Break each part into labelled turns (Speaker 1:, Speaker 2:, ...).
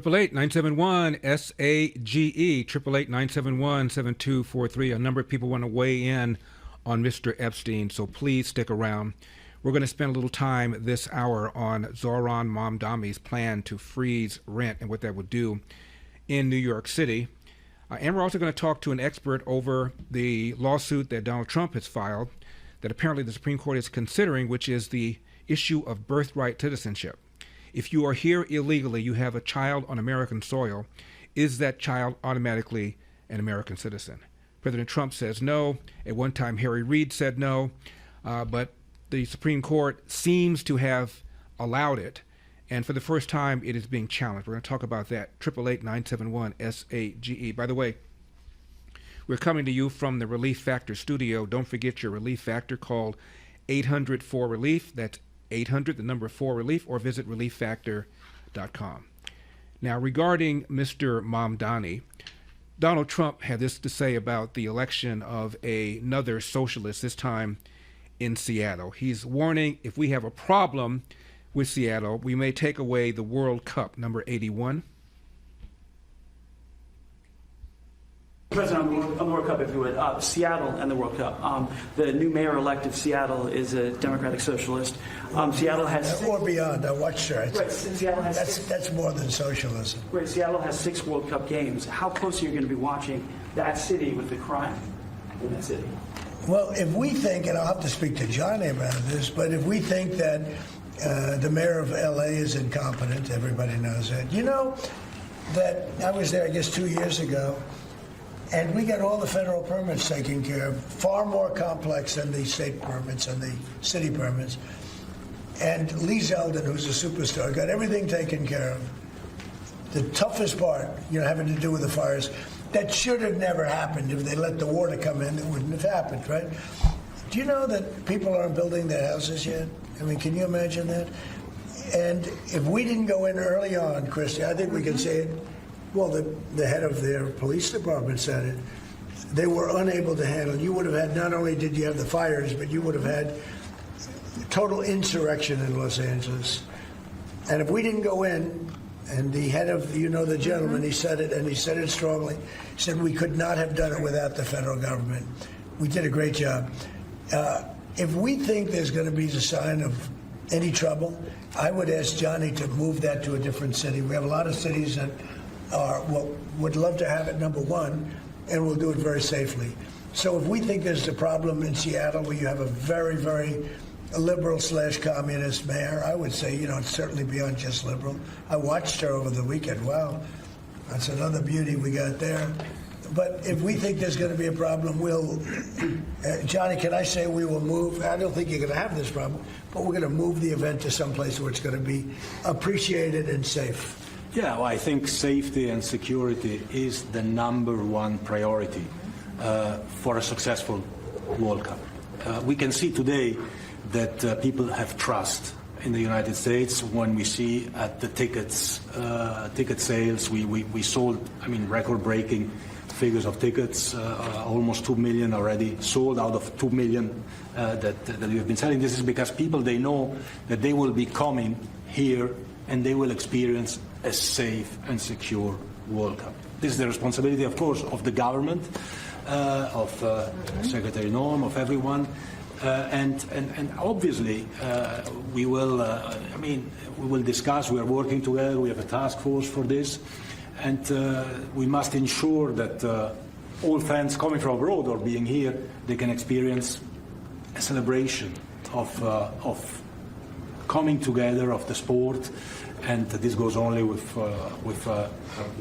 Speaker 1: 888-971-SAGE, 888-971-7243. A number of people want to weigh in on Mr. Epstein, so please stick around. We're going to spend a little time this hour on Zohran Mamdani's plan to freeze rent and what that would do in New York City. And we're also going to talk to an expert over the lawsuit that Donald Trump has filed that apparently the Supreme Court is considering, which is the issue of birthright citizenship. If you are here illegally, you have a child on American soil, is that child automatically an American citizen? President Trump says no. At one time, Harry Reid said no. But the Supreme Court seems to have allowed it. And for the first time, it is being challenged. We're going to talk about that. 888-971-SAGE. By the way, we're coming to you from the Relief Factor studio. Don't forget your Relief Factor. Call 800-4RELIEF. That's 800, the number 4RELIEF, or visit relieffactor.com. Now, regarding Mr. Mamdani, Donald Trump had this to say about the election of another socialist, this time in Seattle. He's warning if we have a problem with Seattle, we may take away the World Cup, number 81.
Speaker 2: President, on the World Cup, if you would, Seattle and the World Cup. The new mayor-elect of Seattle is a Democratic Socialist. Seattle has...
Speaker 3: Or beyond. I watched her.
Speaker 2: Right, Seattle has
Speaker 3: that's more than socialism.
Speaker 2: Right, Seattle has 6 World Cup games. How close are you going to be watching that city with the crime in that city?
Speaker 3: Well, if we think, and I'll have to speak to Johnny about this, but if we think that the mayor of L.A. is incompetent, everybody knows that. You know that I was there, I guess, 2 years ago, and we got all the federal permits taken care of, far more complex than the state permits and the city permits. And Lee Zeldin, who's a superstar, got everything taken care of. The toughest part, having to do with the fires, that should have never happened. If they let the water come in, it wouldn't have happened, right? Do you know that people aren't building their houses yet? I mean, can you imagine that? And if we didn't go in early on, Christy, I think we can say it. Well, the head of their police department said it. They were unable to handle. You would have had, not only did you have the fires, but you would have had total insurrection in Los Angeles. And if we didn't go in, and the head of, the gentleman, he said it, and he said it strongly. He said we could not have done it without the federal government. We did a great job. If we think there's going to be a sign of any trouble, I would ask Johnny to move that to a different city. We have a lot of cities that would love to have it, number one, and we'll do it very safely. So if we think there's a problem in Seattle where you have a very, very liberal/communist mayor, I would say, it's certainly beyond just liberal. I watched her over the weekend. Wow, that's another beauty we got there. But if we think there's going to be a problem, Johnny, can I say we will move? I don't think you're going to have this problem, but we're going to move the event to someplace where it's going to be appreciated and safe.
Speaker 4: Yeah, well, I think safety and security is the #1 priority for a successful World Cup. We can see today that people have trust in the United States when we see at the ticket sales, we sold, record-breaking figures of tickets, almost 2 million already sold out of 2 million that we have been selling. This is because people, they know that they will be coming here and they will experience a safe and secure World Cup. This is the responsibility, of course, of the government, of Secretary Norm, of everyone. And obviously, we will discuss. We are working together. We have a task force for this, and we must ensure that all fans coming from abroad or being here, they can experience a celebration of coming together of the sport, and this goes only with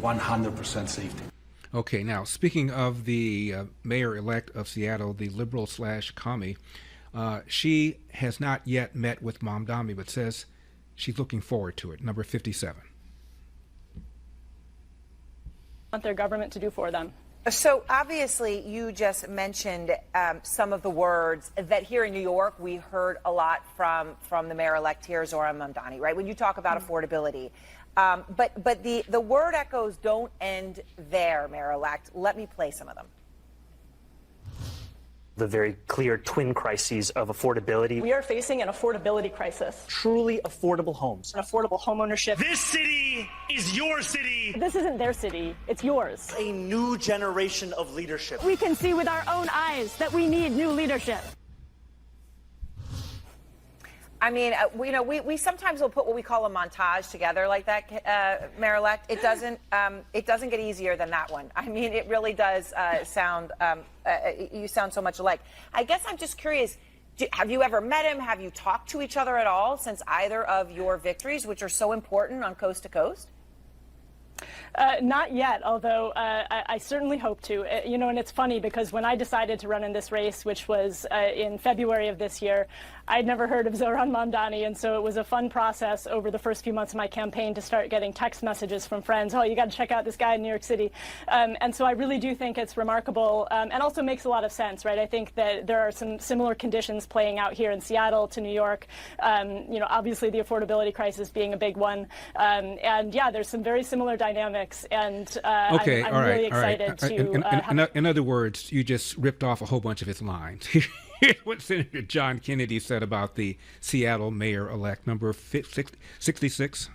Speaker 4: 100% safety.
Speaker 1: Okay, now speaking of the mayor-elect of Seattle, the liberal/commie, she has not yet met with Mamdani, but says she's looking forward to it. Number 57.
Speaker 5: Want their government to do for them.
Speaker 6: So obviously you just mentioned some of the words that here in New York we heard a lot from the mayor-elect here, Zohran Mamdani, right? When you talk about affordability. But the word echoes don't end there, Mayor-elect. Let me play some of them.
Speaker 7: the very clear twin crises of affordability.
Speaker 5: We are facing an affordability crisis.
Speaker 7: Truly affordable homes.
Speaker 5: An affordable homeownership.
Speaker 8: This city is your city.
Speaker 5: This isn't their city, it's yours.
Speaker 8: A new generation of leadership.
Speaker 5: We can see with our own eyes that we need new leadership.
Speaker 6: I mean, we sometimes will put what we call a montage together like that, Mayor-elect. It doesn't get easier than that one. I mean, it really does sound. You sound so much alike. I guess I'm just curious. Have you ever met him? Have you talked to each other at all since either of your victories, which are so important on coast to coast?
Speaker 5: Not yet, although I certainly hope to. And it's funny because when I decided to run in this race, which was in February of this year, I'd never heard of Zohran Mamdani, and so it was a fun process over the first few months of my campaign to start getting text messages from friends. Oh, you got to check out this guy in New York City. And so I really do think it's remarkable and also makes a lot of sense, right? I think that there are some similar conditions playing out here in Seattle to New York. Obviously the affordability crisis being a big one. And yeah, there's some very similar dynamics. And I'm really excited to...
Speaker 1: In other words, you just ripped off a whole bunch of his lines. Here's what Senator John Kennedy said about the Seattle mayor-elect, number 66.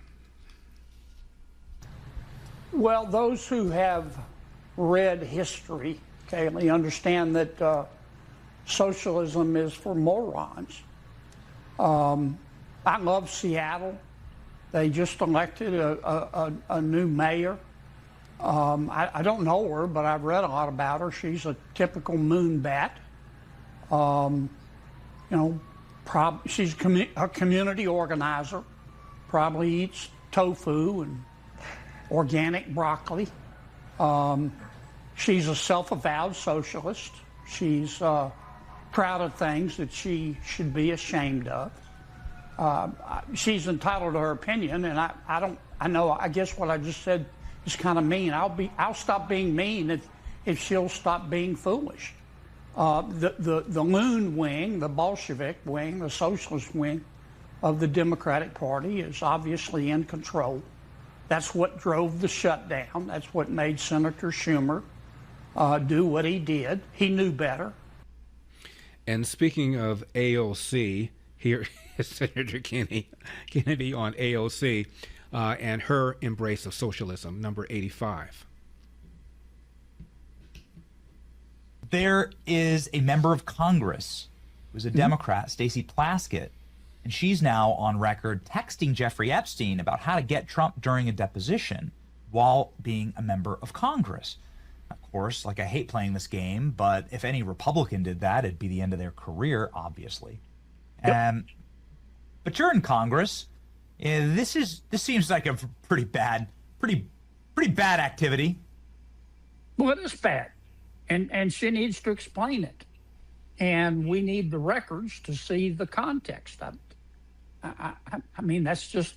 Speaker 9: Well, those who have read history, okay, they understand that socialism is for morons. I love Seattle. They just elected a new mayor. I don't know her, but I've read a lot about her. She's a typical moon bat. She's a community organizer, probably eats tofu and organic broccoli. She's a self-avowed socialist. She's proud of things that she should be ashamed of. She's entitled to her opinion, and I guess what I just said is kind of mean. I'll stop being mean if she'll stop being foolish. The loon wing, the Bolshevik wing, the socialist wing of the Democratic Party is obviously in control. That's what drove the shutdown. That's what made Senator Schumer do what he did. He knew better.
Speaker 1: And speaking of AOC, here is Senator Kennedy on AOC and her embrace of socialism, number 85.
Speaker 10: There is a member of Congress who's a Democrat, Stacey Plaskett, and she's now on record texting Jeffrey Epstein about how to get Trump during a deposition while being a member of Congress. Of course, I hate playing this game, but if any Republican did that, it'd be the end of their career, obviously. Yep. But you're in Congress. This seems like a pretty bad activity.
Speaker 9: Well, it is bad. And she needs to explain it. And we need the records to see the context of it. I mean, that's just,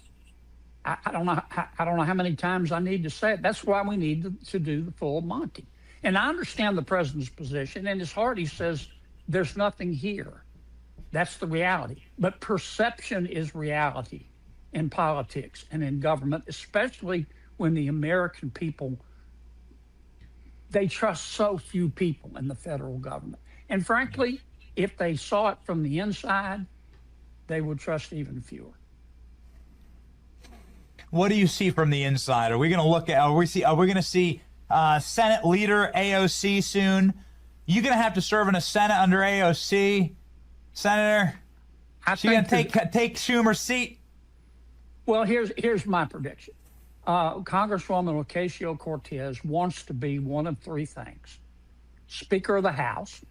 Speaker 9: I don't know how many times I need to say it. That's why we need to do the full Monty. And I understand the president's position. In his heart, he says, there's nothing here. That's the reality. But perception is reality in politics and in government, especially when the American people, they trust so few people in the federal government. And frankly, if they saw it from the inside, they would trust even fewer.
Speaker 10: What do you see from the inside? Are we going to look at? Are we going to see Senate leader AOC soon? You going to have to serve in a Senate under AOC, Senator? She going to take Schumer's seat?
Speaker 9: Well, here's my prediction. Congresswoman Ocasio-Cortez wants to be one of three things: Speaker of the House.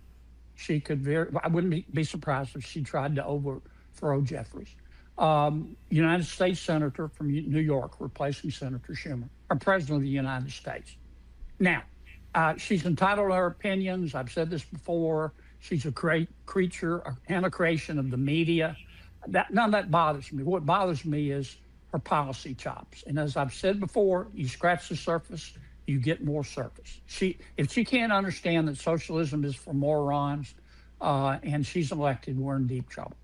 Speaker 9: She could I wouldn't be surprised if she tried to overthrow Jeffries. United States Senator from New York, replacing Senator Schumer, or President of the United States. Now, she's entitled to her opinions. I've said this before. She's a great creature and a creation of the media. None of that bothers me. What bothers me is her policy chops. And as I've said before, you scratch the surface, you get more surface. If she can't understand that socialism is for morons and she's elected, we're in deep trouble.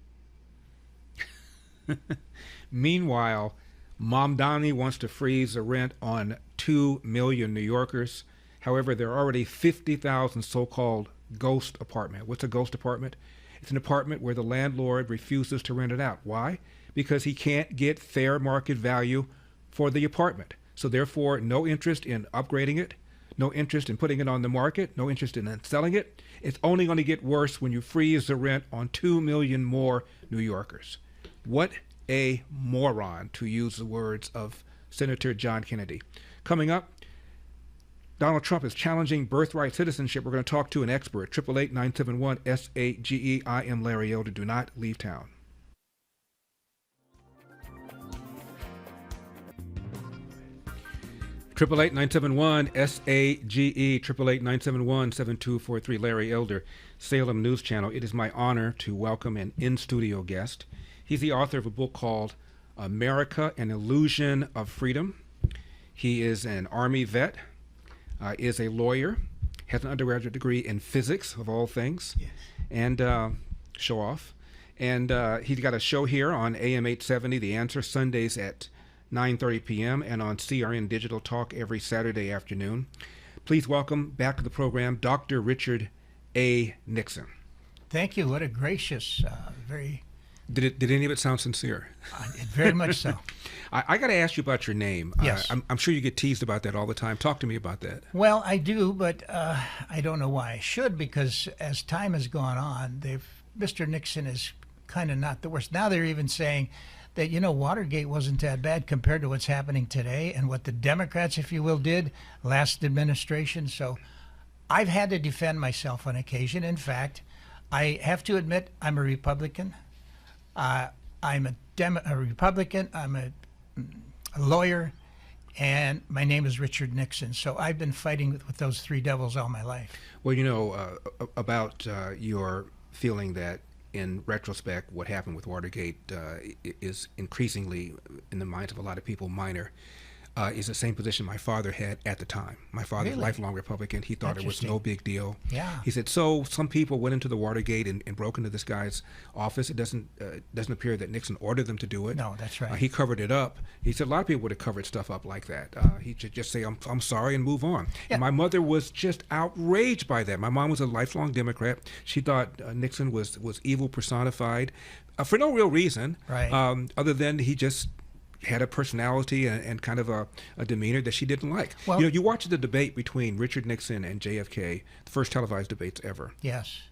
Speaker 1: Meanwhile, Mamdani wants to freeze the rent on 2 million New Yorkers. However, there are already 50,000 so-called ghost apartment. What's a ghost apartment? It's an apartment where the landlord refuses to rent it out. Why? Because he can't get fair market value for the apartment. So therefore, no interest in upgrading it, no interest in putting it on the market, no interest in selling it. It's only going to get worse when you freeze the rent on 2 million more New Yorkers. What a moron, to use the words of Senator John Kennedy. Coming up, Donald Trump is challenging birthright citizenship. We're going to talk to an expert. 888-971-SAGE. I am Larry Elder. Do not leave town. 888-971-SAGE. 888-971-7243. Larry Elder, Salem News Channel. It is my honor to welcome an in-studio guest. He's the author of a book called America, An Illusion of Freedom. He is an Army vet. Is a lawyer, has an undergraduate degree in physics, of all things, yes. And show off. And he's got a show here on AM 870, The Answer, Sundays at 9:30 p.m., and on CRN Digital Talk every Saturday afternoon. Please welcome back to the program, Dr. Richard A. Nixon.
Speaker 11: Thank you. What a gracious, very...
Speaker 1: Did any of it sound sincere?
Speaker 11: Very much so.
Speaker 1: I got to ask you about your name.
Speaker 11: Yes.
Speaker 1: I'm sure you get teased about that all the time. Talk to me about that.
Speaker 11: Well, I do, but I don't know why I should, because as time has gone on, Mr. Nixon is kind of not the worst. Now they're even saying that, Watergate wasn't that bad compared to what's happening today and what the Democrats, if you will, did last administration. So I've had to defend myself on occasion. In fact, I have to admit I'm a Republican. I'm a Republican. I'm a lawyer, and my name is Richard Nixon. So I've been fighting with those three devils all my life.
Speaker 1: Well, about your feeling that, in retrospect, what happened with Watergate is increasingly, in the minds of a lot of people, minor. Is the same position my father had at the time. My father's a lifelong Republican. He thought it was no big deal.
Speaker 11: Yeah.
Speaker 1: He said, so some people went into the Watergate and broke into this guy's office. It doesn't appear that Nixon ordered them to do it.
Speaker 11: No, that's right.
Speaker 1: He covered it up. He said a lot of people would have covered stuff up like that. He should just say, I'm sorry, and move on. Yeah. And my mother was just outraged by that. My mom was a lifelong Democrat. She thought Nixon was evil personified for no real reason,
Speaker 11: right.
Speaker 1: Other than he just had a personality and kind of a demeanor that she didn't like.
Speaker 11: Well,
Speaker 1: you watch the debate between Richard Nixon and JFK, the first televised debates ever.
Speaker 11: Yes.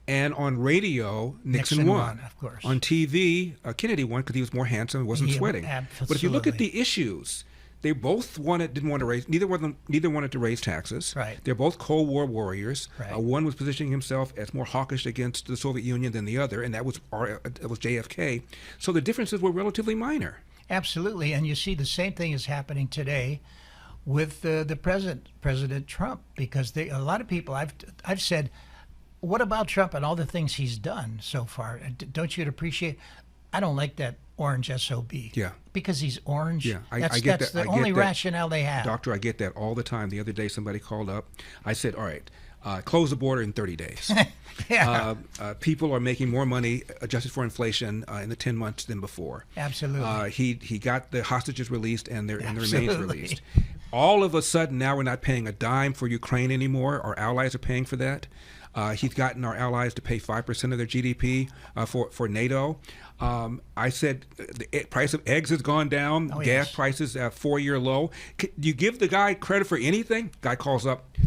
Speaker 1: And on radio, Nixon won.
Speaker 11: Of course.
Speaker 1: On TV, Kennedy won because he was more handsome and wasn't sweating.
Speaker 11: Absolutely.
Speaker 1: But if you look at the issues, they both didn't want to raise, neither wanted to raise taxes.
Speaker 11: Right.
Speaker 1: They're both Cold War warriors.
Speaker 11: Right.
Speaker 1: One was positioning himself as more hawkish against the Soviet Union than the other, and that was JFK. So the differences were relatively minor.
Speaker 11: Absolutely, and you see the same thing is happening today with the President Trump, because a lot of people I've said, what about Trump and all the things he's done so far? Don't you appreciate? I don't like that orange SOB.
Speaker 1: Yeah.
Speaker 11: Because he's orange.
Speaker 1: Yeah, I get
Speaker 11: that's
Speaker 1: that.
Speaker 11: the only rationale they have.
Speaker 1: Doctor, I get that all the time. The other day, somebody called up. I said, all right, close the border in 30 days.
Speaker 11: Yeah.
Speaker 1: People are making more money adjusted for inflation in the 10 months than before.
Speaker 11: Absolutely.
Speaker 1: He got the hostages released and the remains released. All of a sudden, now we're not paying a dime for Ukraine anymore. Our allies are paying for that. He's gotten our allies to pay 5% of their GDP for NATO. I said the price of eggs has gone down.
Speaker 11: Oh,
Speaker 1: gas
Speaker 11: yes.
Speaker 1: prices at 4-year low. Do you give the guy credit for anything? Guy calls up.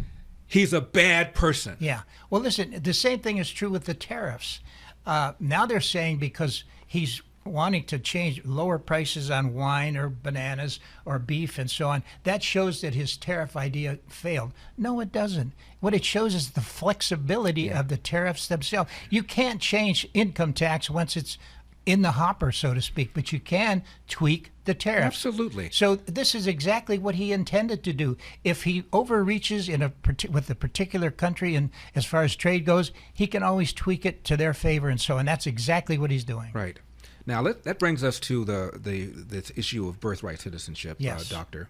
Speaker 1: He's a bad person.
Speaker 11: Yeah. Well, listen, the same thing is true with the tariffs. Now they're saying because he's wanting to lower prices on wine or bananas or beef and so on, that shows that his tariff idea failed. No, it doesn't. What it shows is the flexibility of the tariffs themselves. You can't change income tax once it's in the hopper, so to speak, but you can tweak the tariffs.
Speaker 1: Absolutely.
Speaker 11: So this is exactly what he intended to do. If he overreaches with a particular country, and as far as trade goes, he can always tweak it to their favor and so on. That's exactly what he's doing.
Speaker 1: Right. Now that brings us to the issue of birthright citizenship,
Speaker 11: yes.
Speaker 1: Doctor.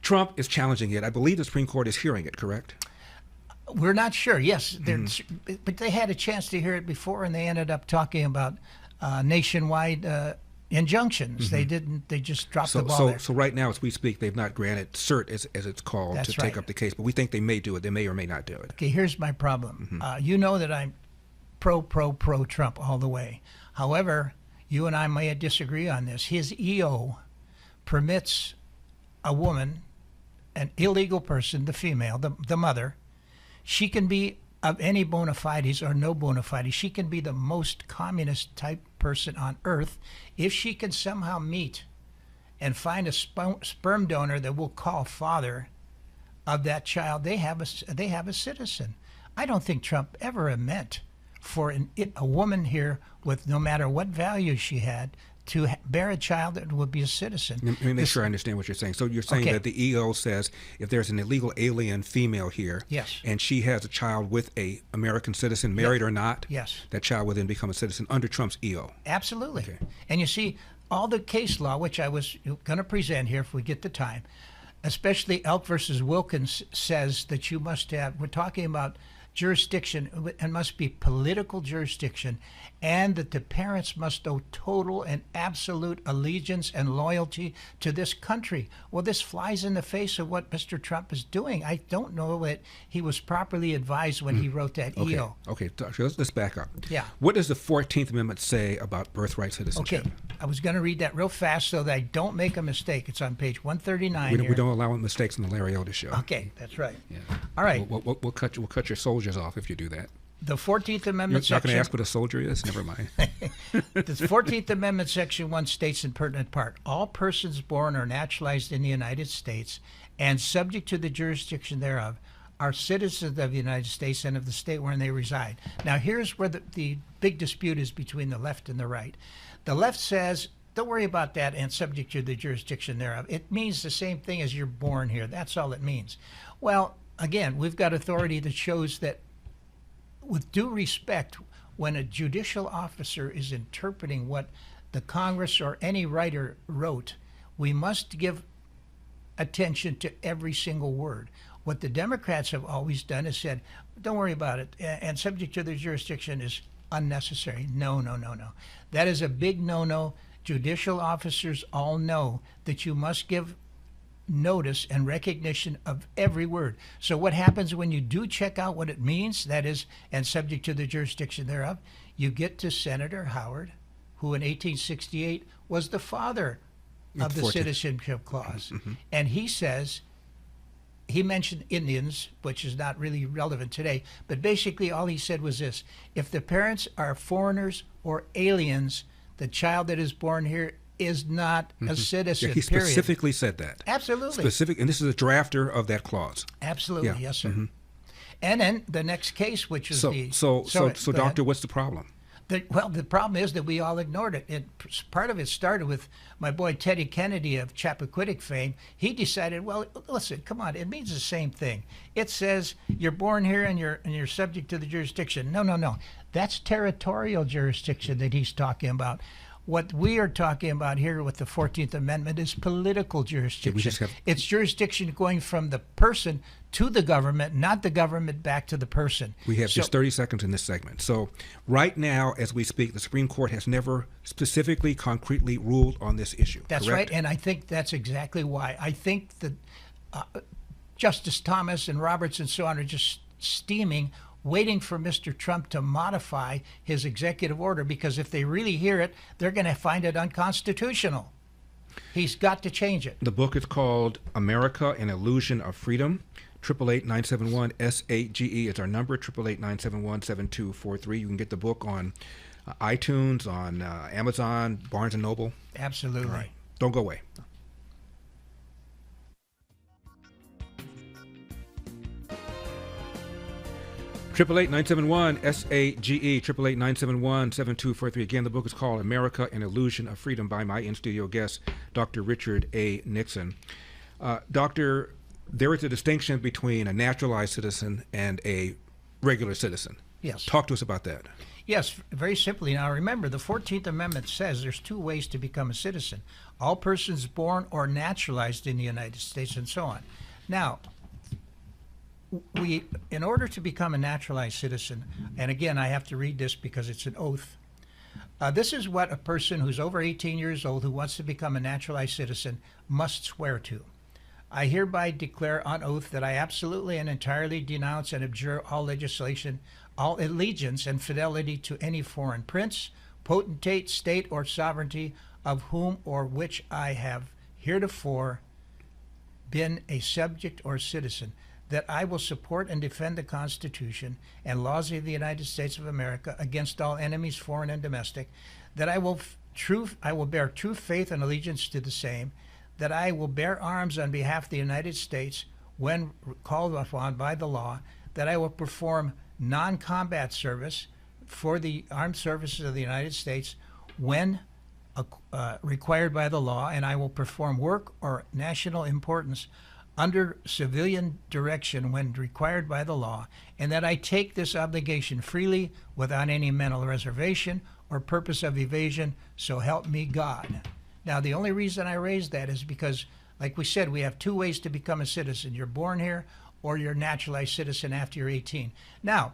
Speaker 1: Trump is challenging it. I believe the Supreme Court is hearing it, correct?
Speaker 11: We're not sure. Yes, but they had a chance to hear it before, and they ended up talking about nationwide, injunctions. They didn't. They just dropped the ball
Speaker 1: So,
Speaker 11: there.
Speaker 1: so right now, as we speak, they've not granted cert, as it's called,
Speaker 11: That's
Speaker 1: to take
Speaker 11: right.
Speaker 1: up the case. But we think they may do it. They may or may not do it.
Speaker 11: Okay, here's my problem. You know that I'm pro Trump all the way. However, you and I may disagree on this. His EO permits a woman, an illegal person, the female, the mother, she can be of any bona fides or no bona fides. She can be the most communist type person on earth if she can somehow meet and find a sperm donor that will call father of that child. They have a citizen. I don't think Trump ever meant for a woman here with no matter what value she had to bear a child that would be a citizen.
Speaker 1: Let me make sure I understand what you're saying. So you're saying that the EO says if there's an illegal alien female here,
Speaker 11: yes,
Speaker 1: and she has a child with a American citizen, married or not,
Speaker 11: yes,
Speaker 1: that child would then become a citizen under Trump's EO.
Speaker 11: Absolutely.
Speaker 1: Okay.
Speaker 11: And you see, all the case law, which I was going to present here if we get the time, especially Elk versus Wilkins, says that you must have, we're talking about jurisdiction, and must be political jurisdiction, and that the parents must owe total and absolute allegiance and loyalty to this country. Well, this flies in the face of what Mr. Trump is doing. I don't know that he was properly advised when he wrote that EO.
Speaker 1: Okay, so let's back up.
Speaker 11: Yeah.
Speaker 1: What does the 14th Amendment say about birthright citizenship?
Speaker 11: Okay, I was going to read that real fast so that I don't make a mistake. It's on page 139
Speaker 1: We don't allow mistakes on the Larry Elder Show.
Speaker 11: Okay, that's right.
Speaker 1: Yeah.
Speaker 11: All right.
Speaker 1: We'll cut your soldiers off if you do that.
Speaker 11: The 14th Amendment
Speaker 1: You're not going
Speaker 11: section.
Speaker 1: to ask what a soldier is? Never mind.
Speaker 11: The 14th Amendment, Section 1 states in pertinent part, all persons born or naturalized in the United States and subject to the jurisdiction thereof are citizens of the United States and of the state wherein they reside. Now, here's where the big dispute is between the left and the right. The left says, don't worry about that and subject to the jurisdiction thereof. It means the same thing as you're born here. That's all it means. Well, again, we've got authority that shows that, with due respect, when a judicial officer is interpreting what the Congress or any writer wrote, we must give attention to every single word. What the Democrats have always done is said, don't worry about it, and subject to the jurisdiction is unnecessary. No. That is a big no-no. Judicial officers all know that you must give notice and recognition of every word. So what happens when you do check out what it means, that is, and subject to the jurisdiction thereof, you get to Senator Howard, who in 1868 was the father of the Citizenship Clause. And he says, he mentioned Indians, which is not really relevant today, but basically all he said was this: if the parents are foreigners or aliens, the child that is born here is not a citizen.
Speaker 1: Yeah, he
Speaker 11: period.
Speaker 1: specifically said that.
Speaker 11: Absolutely.
Speaker 1: Specific, and this is a drafter of that clause.
Speaker 11: Absolutely,
Speaker 1: Yeah.
Speaker 11: yes, sir. And then the next case, which is
Speaker 1: So,
Speaker 11: go
Speaker 1: doctor,
Speaker 11: ahead.
Speaker 1: what's the problem?
Speaker 11: Well, the problem is that we all ignored it. Part of it started with my boy Teddy Kennedy of Chappaquiddick fame. He decided, well, listen, come on, it means the same thing. It says you're born here and you're subject to the jurisdiction. No. That's territorial jurisdiction that he's talking about. What we are talking about here with the 14th Amendment is political jurisdiction. It's jurisdiction going from the person to the government, not the government back to the person.
Speaker 1: We have just 30 seconds in this segment. So right now, as we speak, the Supreme Court has never specifically, concretely ruled on this issue.
Speaker 11: That's
Speaker 1: correct?
Speaker 11: right, and I think that's exactly why. I think that Justice Thomas and Roberts and so on are just steaming, waiting for Mr. Trump to modify his executive order, because if they really hear it, they're going to find it unconstitutional. He's got to change it.
Speaker 1: The book is called America: An Illusion of Freedom. 888-971-SAGE is our number, 888-971-7243. You can get the book on iTunes, on Amazon, Barnes & Noble.
Speaker 11: Absolutely.
Speaker 1: All right. Don't go away. Triple 8-971-SAGE, 888-971-7243. Again, the book is called America: An Illusion of Freedom by my in-studio guest, Dr. Richard A. Nixon. Doctor, there is a distinction between a naturalized citizen and a regular citizen.
Speaker 11: Yes.
Speaker 1: Talk to us about that.
Speaker 11: Yes, very simply. Now remember, the 14th Amendment says there's two ways to become a citizen: all persons born or naturalized in the United States, and so on. Now, in order to become a naturalized citizen, and again, I have to read this because it's an oath, This is what a person who's over 18 years old who wants to become a naturalized citizen must swear to. I hereby declare on oath that I absolutely and entirely denounce and abjure all legislation, all allegiance and fidelity to any foreign prince, potentate, state, or sovereignty of whom or which I have heretofore been a subject or citizen, that I will support and defend the Constitution and laws of the United States of America against all enemies, foreign and domestic, that I will bear true faith and allegiance to the same, that I will bear arms on behalf of the United States when called upon by the law, that I will perform non-combat service for the armed services of the United States when required by the law, and I will perform work or national importance under civilian direction when required by the law, and that I take this obligation freely without any mental reservation or purpose of evasion, so help me God. Now, the only reason I raise that is because, like we said, we have two ways to become a citizen. You're born here or you're a naturalized citizen after you're 18. Now,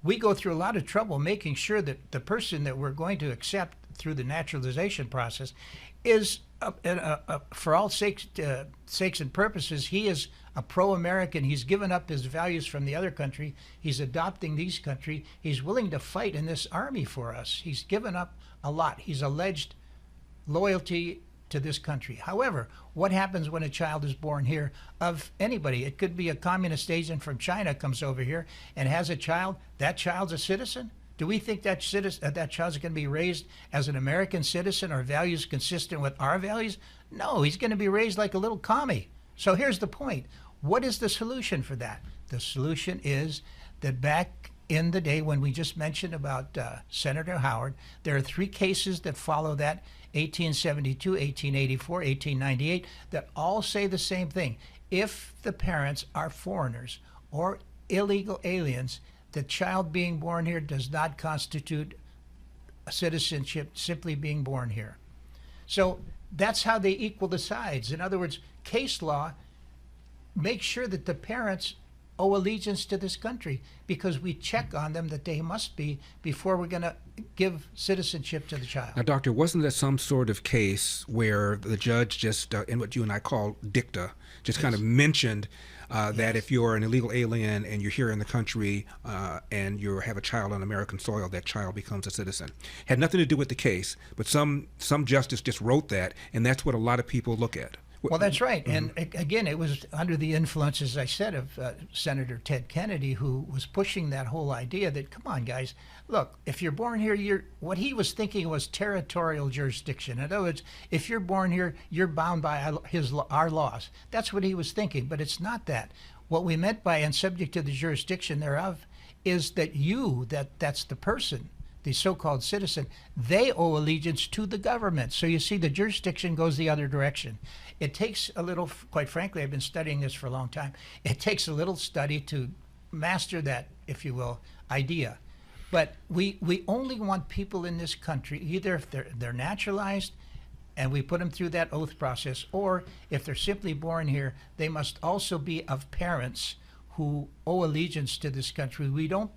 Speaker 11: we go through a lot of trouble making sure that the person that we're going to accept through the naturalization process is, for all sakes and purposes, he is a pro-American. He's given up his values from the other country. He's adopting these country. He's willing to fight in this army for us. He's given up a lot. He's alleged loyalty to this country. However, what happens when a child is born here of anybody? It could be a communist agent from China comes over here and has a child. That child's a citizen? Do we think that child's going to be raised as an American citizen or values consistent with our values? No, he's going to be raised like a little commie. So here's the point. What is the solution for that? The solution is that back in the day when we just mentioned about Senator Howard, there are three cases that follow that, 1872, 1884, 1898, that all say the same thing. If the parents are foreigners or illegal aliens, the child being born here does not constitute a citizenship, simply being born here. So that's how they equal the sides. In other words, case law makes sure that the parents owe allegiance to this country because we check on them that they must be before we're going to give citizenship to the child.
Speaker 1: Now, Doctor, wasn't there some sort of case where the judge just, in what you and I call dicta, just kind of mentioned that if you're an illegal alien and you're here in the country and you have a child on American soil, that child becomes a citizen? Had nothing to do with the case, but some justice just wrote that, and that's what a lot of people look at.
Speaker 11: Well, that's right. And again, it was under the influence, as I said, of Senator Ted Kennedy, who was pushing that whole idea that, come on, guys, look, if you're born here, what he was thinking was territorial jurisdiction. In other words, if you're born here, you're bound by our laws. That's what he was thinking, but it's not that. What we meant by and subject to the jurisdiction thereof is that that's the person, the so-called citizen, they owe allegiance to the government. So you see, the jurisdiction goes the other direction. It takes a little, quite frankly, I've been studying this for a long time. It takes a little study to master that, if you will, idea. But we only want people in this country, either if they're naturalized and we put them through that oath process, or if they're simply born here, they must also be of parents who owe allegiance to this country. We don't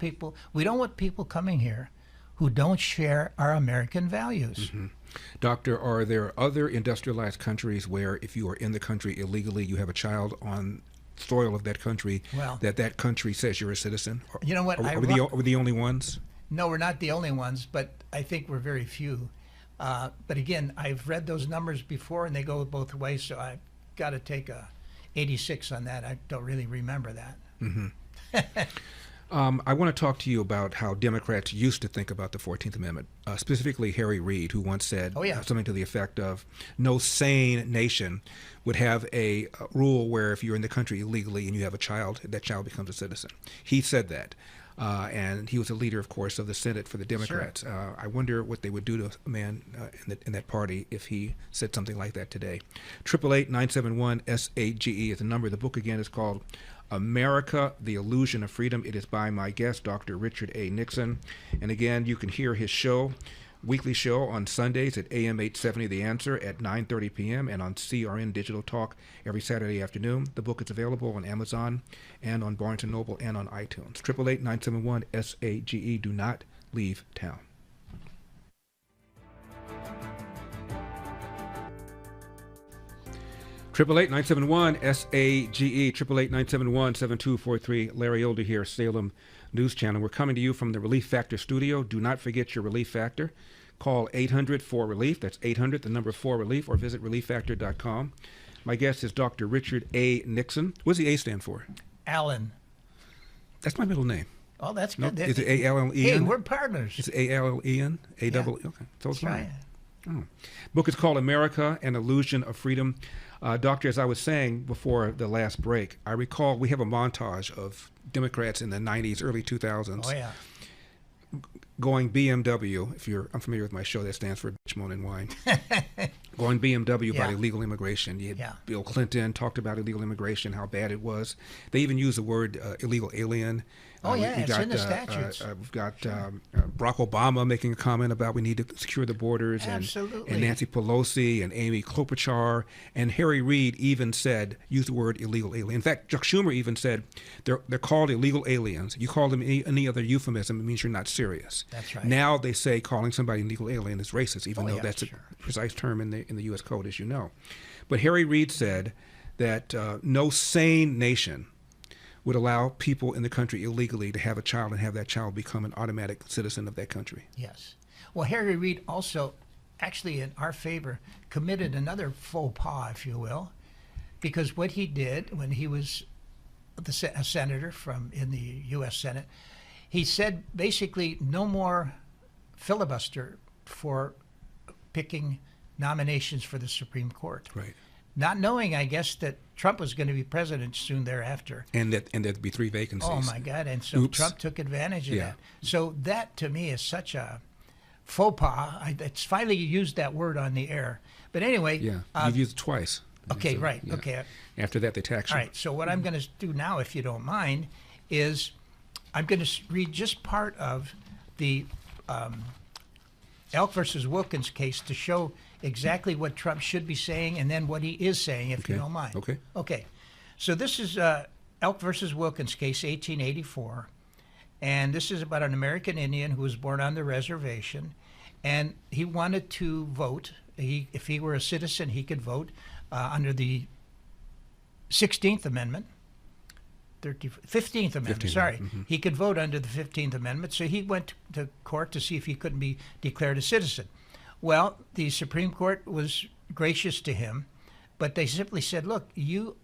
Speaker 11: want people coming here who don't share our American values.
Speaker 1: Mm-hmm. Doctor, are there other industrialized countries where if you are in the country illegally, you have a child on soil of that country, that country says you're a citizen?
Speaker 11: You know what?
Speaker 1: Are we the only ones?
Speaker 11: No, we're not the only ones, but I think we're very few. But again, I've read those numbers before, and they go both ways, so I've got to take a 86 on that. I don't really remember that.
Speaker 1: Mm-hmm. I want to talk to you about how Democrats used to think about the 14th Amendment, specifically Harry Reid, who once said something to the effect of no sane nation would have a rule where if you're in the country illegally and you have a child, that child becomes a citizen. He said that. And he was a leader, of course, of the Senate for the Democrats. Sure. I wonder what they would do to a man in that party if he said something like that today. 888-971-SAGE is the number. The book, again, is called America, the Illusion of Freedom. It is by my guest, Dr. Richard A. Nixon. And again, you can hear his weekly show on Sundays at AM 870 The Answer at 9:30 p.m. and on CRN Digital Talk every Saturday afternoon. The book is available on Amazon and on Barnes & Noble and on iTunes. 888-971-SAGE. Do not leave town. 888-971-SAGE, 888-971-7243. Larry Older here, Salem News Channel. We're coming to you from the Relief Factor studio. Do not forget your Relief Factor. Call 800-4RELIEF. That's 800, the number 4RELIEF, or visit relieffactor.com. My guest is Dr. Richard A. Nixon. What does the A stand for?
Speaker 11: Alan.
Speaker 1: That's my middle name.
Speaker 11: Oh, that's good.
Speaker 1: Is it A-L-L-E-N?
Speaker 11: Hey, we're partners.
Speaker 1: Is it A-L-L-E-N? A-double-E?
Speaker 11: Yeah.
Speaker 1: Okay. So it's
Speaker 11: That's
Speaker 1: fine.
Speaker 11: right.
Speaker 1: Oh. Book is called America, An Illusion of Freedom. Doctor, as I was saying before the last break, I recall we have a montage of Democrats in the 90s, early 2000s.
Speaker 11: Oh, yeah.
Speaker 1: Going BMW, if you're unfamiliar with my show, that stands for Bitch, Moan, and Wine. Going BMW about illegal immigration. Bill Clinton talked about illegal immigration, how bad it was. They even used the word illegal alien.
Speaker 11: It's in the statutes.
Speaker 1: We've got Barack Obama making a comment about we need to secure the borders.
Speaker 11: Absolutely.
Speaker 1: And Nancy Pelosi and Amy Klobuchar and Harry Reid even used the word illegal alien. In fact, Chuck Schumer even said they're called illegal aliens. You call them any other euphemism, it means you're not serious.
Speaker 11: That's right.
Speaker 1: Now they say calling somebody an illegal alien is racist, even though that's a precise term in the U.S. Code, as you know. But Harry Reid said that no sane nation would allow people in the country illegally to have a child and have that child become an automatic citizen of that country.
Speaker 11: Yes. Well, Harry Reid also, actually in our favor, committed another faux pas, if you will, because what he did when he was a senator in the U.S. Senate, he said basically no more filibuster for picking nominations for the Supreme Court.
Speaker 1: Right.
Speaker 11: Not knowing, I guess, that Trump was going to be president soon thereafter.
Speaker 1: And there'd be 3 vacancies.
Speaker 11: Oh, my God. And so Trump took advantage of that. So that, to me, is such a faux pas. It's finally used that word on the air. But anyway.
Speaker 1: Yeah, you've used it twice.
Speaker 11: Okay,
Speaker 1: so,
Speaker 11: right.
Speaker 1: Yeah.
Speaker 11: Okay.
Speaker 1: After that, they tax you.
Speaker 11: All right. So what I'm going to do now, if you don't mind, is I'm going to read just part of the Elk versus Wilkins case to show exactly what Trump should be saying and then what he is saying, if you don't mind.
Speaker 1: Okay.
Speaker 11: Okay. So this is Elk versus Wilkins case, 1884. And this is about an American Indian who was born on the reservation. And he wanted to vote. If he were a citizen, he could vote under the 16th Amendment. 15th Amendment, sorry.
Speaker 1: Mm-hmm.
Speaker 11: He could vote under the 15th Amendment. So he went to court to see if he couldn't be declared a citizen. Well, the Supreme Court was gracious to him, but they simply said, look, you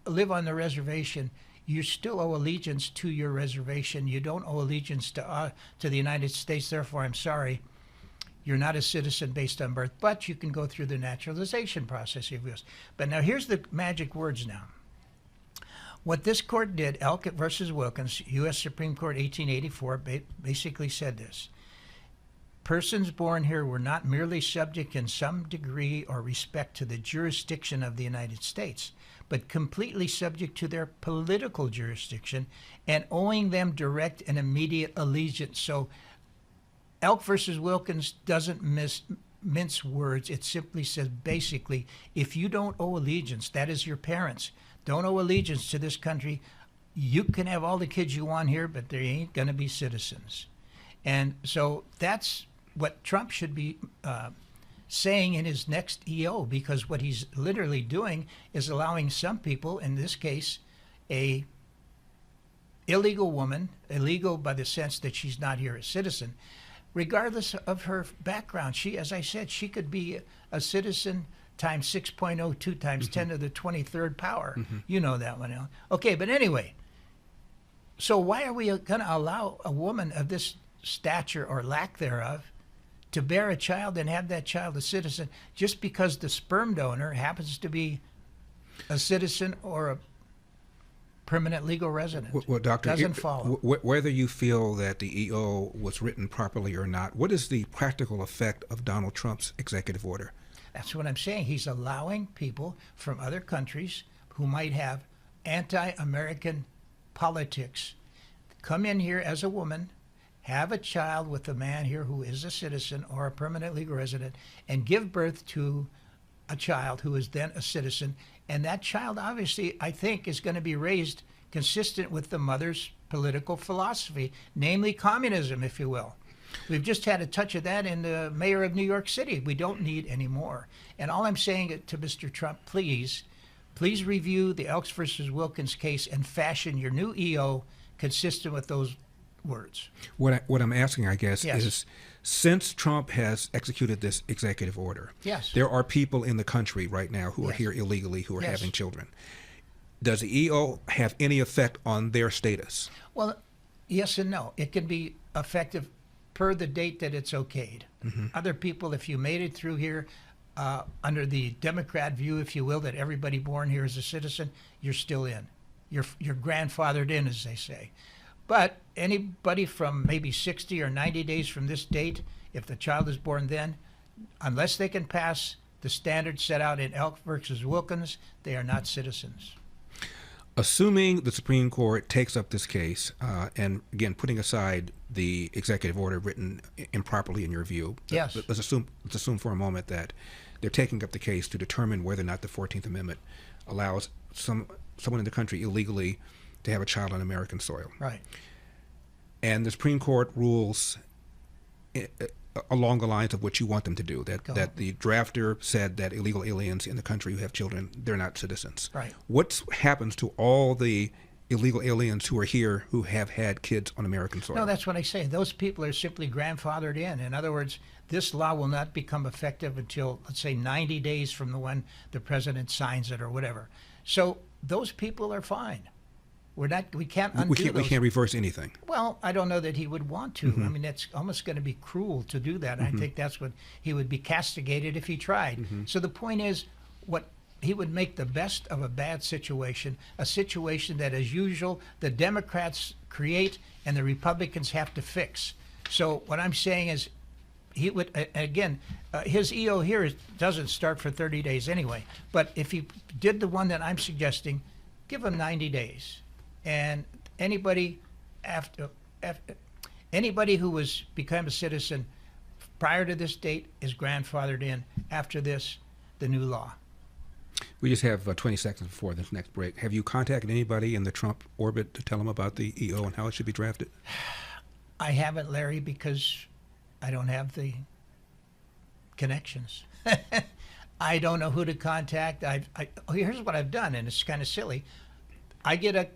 Speaker 11: live on the reservation. You still owe allegiance to your reservation. You don't owe allegiance to the United States. Therefore, I'm sorry, you're not a citizen based on birth, but you can go through the naturalization process if you wish. But now here's the magic words now. What this court did, Elk versus Wilkins, U.S. Supreme Court, 1884, basically said this. Persons born here were not merely subject in some degree or respect to the jurisdiction of the United States, but completely subject to their political jurisdiction and owing them direct and immediate allegiance. So Elk versus Wilkins doesn't mince words. It simply says basically, if you don't owe allegiance, that is your parents, don't owe allegiance to this country, you can have all the kids you want here, but they ain't going to be citizens. And so that's what Trump should be saying in his next EO, because what he's literally doing is allowing some people, in this case, a illegal woman, illegal by the sense that she's not here as a citizen, regardless of her background. She, as I said, she could be a citizen times 6.02 times 10 to the 23rd power. You know that one, Alan. Okay, but anyway, so why are we going to allow a woman of this stature or lack thereof to bear a child and have that child a citizen just because the sperm donor happens to be a citizen or a permanent legal resident?
Speaker 1: Well, Doctor,
Speaker 11: doesn't follow.
Speaker 1: Whether you feel that the EO was written properly or not, what is the practical effect of Donald Trump's executive order?
Speaker 11: That's what I'm saying. He's allowing people from other countries who might have anti-American politics come in here as a woman, have a child with a man here who is a citizen or a permanent legal resident, and give birth to a child who is then a citizen. And that child, obviously, I think, is going to be raised consistent with the mother's political philosophy, namely communism, if you will. We've just had a touch of that in the mayor of New York City. We don't need any more. And all I'm saying to Mr. Trump, please, Please review the Elks versus Wilkins case and fashion your new EO consistent with those words.
Speaker 1: What I'm asking, I guess,
Speaker 11: Yes.
Speaker 1: is since Trump has executed this executive order,
Speaker 11: Yes.
Speaker 1: there are people in the country right now who are
Speaker 11: Yes.
Speaker 1: here illegally who are
Speaker 11: Yes.
Speaker 1: having children. Does the EO have any effect on their status?
Speaker 11: Well, yes and no. It can be effective per the date that it's okayed. Other people, if you made it through here under the Democrat view, if you will, that everybody born here is a citizen, you're still in. You're grandfathered in, as they say. But anybody from maybe 60 or 90 days from this date, if the child is born then, unless they can pass the standards set out in Elk versus Wilkins, they are not citizens.
Speaker 1: Assuming the Supreme Court takes up this case, and again, putting aside the executive order written improperly in your view,
Speaker 11: Yes.
Speaker 1: let's assume for a moment that they're taking up the case to determine whether or not the 14th Amendment allows someone in the country illegally to have a child on American soil.
Speaker 11: Right.
Speaker 1: And the Supreme Court rules along the lines of what you want them to do, that the drafter said that illegal aliens in the country who have children, they're not citizens.
Speaker 11: Right.
Speaker 1: What happens to all the illegal aliens who are here who have had kids on American soil?
Speaker 11: No, that's what I say. Those people are simply grandfathered in. In other words, this law will not become effective until, let's say, 90 days from the when the president signs it or whatever. So those people are fine. We can't undo
Speaker 1: we
Speaker 11: those.
Speaker 1: can't reverse anything.
Speaker 11: Well, I don't know that he would want to. I mean, that's almost going to be cruel to do that. I think that's what he would be castigated if he tried. So the point is, what he would make the best of a bad situation, a situation that, as usual, the Democrats create and the Republicans have to fix. So what I'm saying is, he would again, his EO here doesn't start for 30 days anyway. But if he did the one that I'm suggesting, give him 90 days. And anybody anybody who was become a citizen prior to this date is grandfathered in. After this, the new law.
Speaker 1: We just have 20 seconds before this next break. Have you contacted anybody in the Trump orbit to tell them about the EO and how it should be drafted?
Speaker 11: I haven't, Larry, because I don't have the connections. I don't know who to contact. Here's what I've done, and it's kind of silly. I get a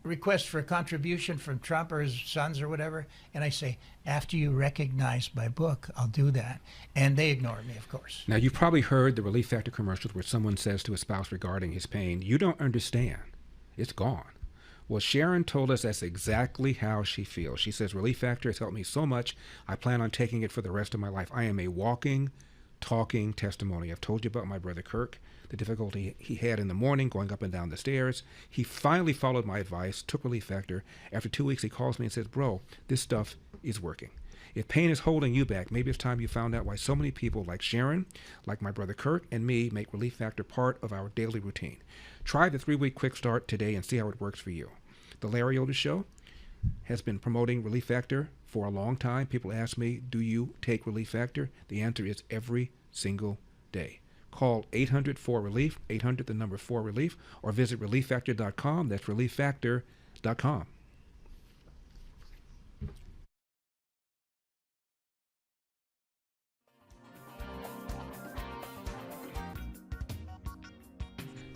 Speaker 11: request for a contribution from Trump or his sons or whatever, and I say, after you recognize my book, I'll do that. And they ignore me, of course.
Speaker 1: Now, you've probably heard the Relief Factor commercials where someone says to a spouse regarding his pain, "You don't understand. It's gone." Well, Sharon told us that's exactly how she feels. She says, "Relief Factor has helped me so much. I plan on taking it for the rest of my life. I am a walking, talking testimony. I've told you about my brother Kirk, the difficulty he had in the morning going up and down the stairs. He finally followed my advice, took Relief Factor. After 2 weeks, he calls me and says, 'Bro, this stuff is working.' If pain is holding you back, maybe it's time you found out why so many people like Sharon, like my brother Kirk, and me make Relief Factor part of our daily routine. Try the 3-week quick start today and see how it works for you." The Larry Otis Show has been promoting Relief Factor for a long time. People ask me, "Do you take Relief Factor?" The answer is every single day. Call 800-4-RELIEF, 800 the number 4-RELIEF, or visit relieffactor.com. That's relieffactor.com.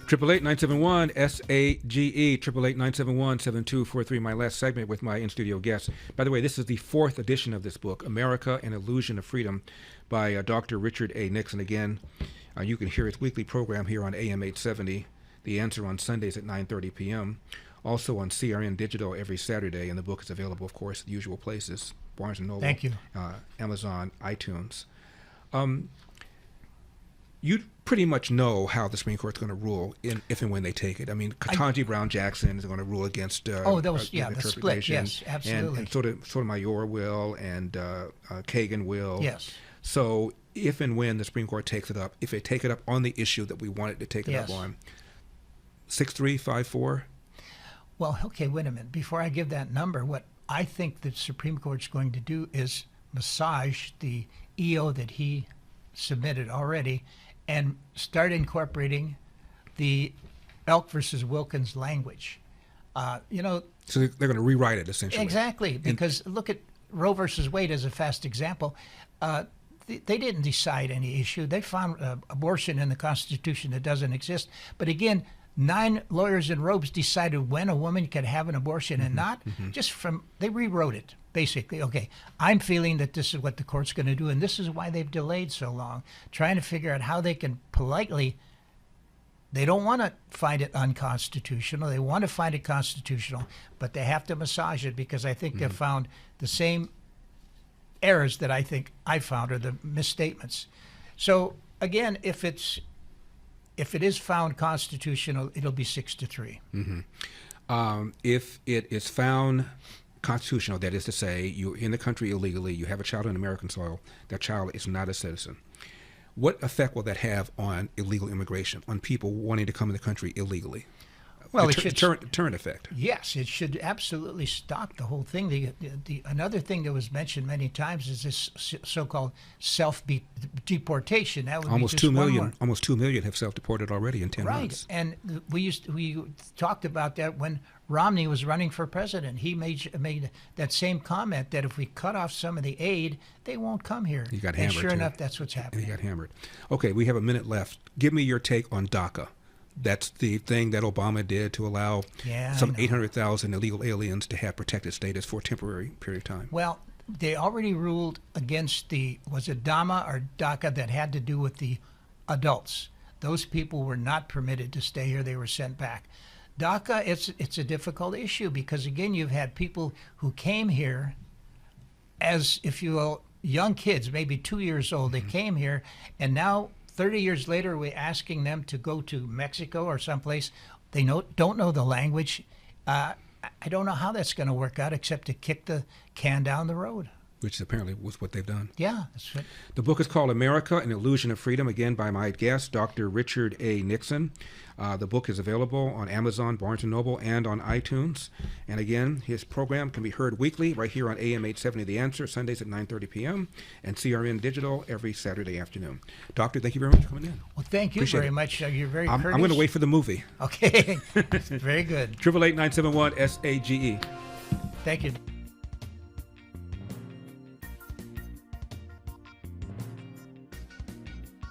Speaker 1: Triple 8-971 SAGE, 888-971-7243. My last segment with my in-studio guest. By the way, this is the 4th edition of this book, America: An Illusion of Freedom, by Dr. Richard A. Nixon. Again, you can hear his weekly program here on AM 870, The Answer, on Sundays at 9:30 p.m. Also on CRN Digital every Saturday, and the book is available, of course, at the usual places: Barnes & Noble,
Speaker 11: Thank you.
Speaker 1: Amazon, iTunes. You pretty much know how the Supreme Court's going to rule if and when they take it. I mean, Ketanji Brown Jackson is going to rule against
Speaker 11: the split. Yes, absolutely.
Speaker 1: And Sotomayor will, and Kagan will.
Speaker 11: Yes.
Speaker 1: So if and when the Supreme Court takes it up, if they take it up on the issue that we want it to take it up on, 6-3, 5-4?
Speaker 11: Well, okay, wait a minute. Before I give that number, what I think the Supreme Court's going to do is massage the EO that he submitted already and start incorporating the Elk versus Wilkins language. So
Speaker 1: they're going to rewrite it, essentially.
Speaker 11: Exactly, because look at Roe versus Wade as a fast example. They didn't decide any issue. They found abortion in the Constitution that doesn't exist. But again, 9 lawyers in robes decided when a woman could have an abortion and not. They rewrote it basically. Okay, I'm feeling that this is what the court's going to do, and this is why they've delayed so long, trying to figure out how they can politely. They don't want to find it unconstitutional. They want to find it constitutional, but they have to massage it because I think they've found the same errors that I think I found, or the misstatements. So again, if it is found constitutional, it'll be 6-3.
Speaker 1: If it is found constitutional, that is to say, you're in the country illegally, you have a child on American soil, that child is not a citizen. What effect will that have on illegal immigration, on people wanting to come in the country illegally?
Speaker 11: Well,
Speaker 1: deterrent effect.
Speaker 11: Yes, it should absolutely stop the whole thing. Another thing that was mentioned many times is this so-called self-deportation. That would
Speaker 1: Almost
Speaker 11: be just
Speaker 1: 2
Speaker 11: one
Speaker 1: million.
Speaker 11: more.
Speaker 1: Almost 2 million have self-deported already in 10 months.
Speaker 11: And we talked about that when Romney was running for president. He made that same comment that if we cut off some of the aid, they won't come here.
Speaker 1: He got
Speaker 11: and
Speaker 1: hammered,
Speaker 11: sure
Speaker 1: too.
Speaker 11: enough, that's what's happening.
Speaker 1: He got hammered. Okay, we have a minute left. Give me your take on DACA. That's the thing that Obama did to allow some 800,000 illegal aliens to have protected status for a temporary period of time.
Speaker 11: Well, they already ruled against was it DAMA or DACA that had to do with the adults. Those people were not permitted to stay here. They were sent back. DACA, it's a difficult issue because, again, you've had people who came here as, if you will, young kids, maybe 2 years old. They came here, and now 30 years later, we're asking them to go to Mexico or someplace. They don't know the language. I don't know how that's going to work out except to kick the can down the road.
Speaker 1: Which apparently was what they've done.
Speaker 11: Yeah, that's right.
Speaker 1: The book is called America, An Illusion of Freedom, again by my guest, Dr. Richard A. Nixon. The book is available on Amazon, Barnes & Noble, and on iTunes. And again, his program can be heard weekly right here on AM 870 The Answer, Sundays at 9:30 p.m., and CRN Digital every Saturday afternoon. Doctor, thank you very much for coming in.
Speaker 11: Well, thank you
Speaker 1: Appreciate
Speaker 11: very
Speaker 1: it.
Speaker 11: much. You're very
Speaker 1: I'm
Speaker 11: courteous.
Speaker 1: going to wait for the movie.
Speaker 11: Okay. Very good.
Speaker 1: 888-971-SAGE.
Speaker 11: Thank you.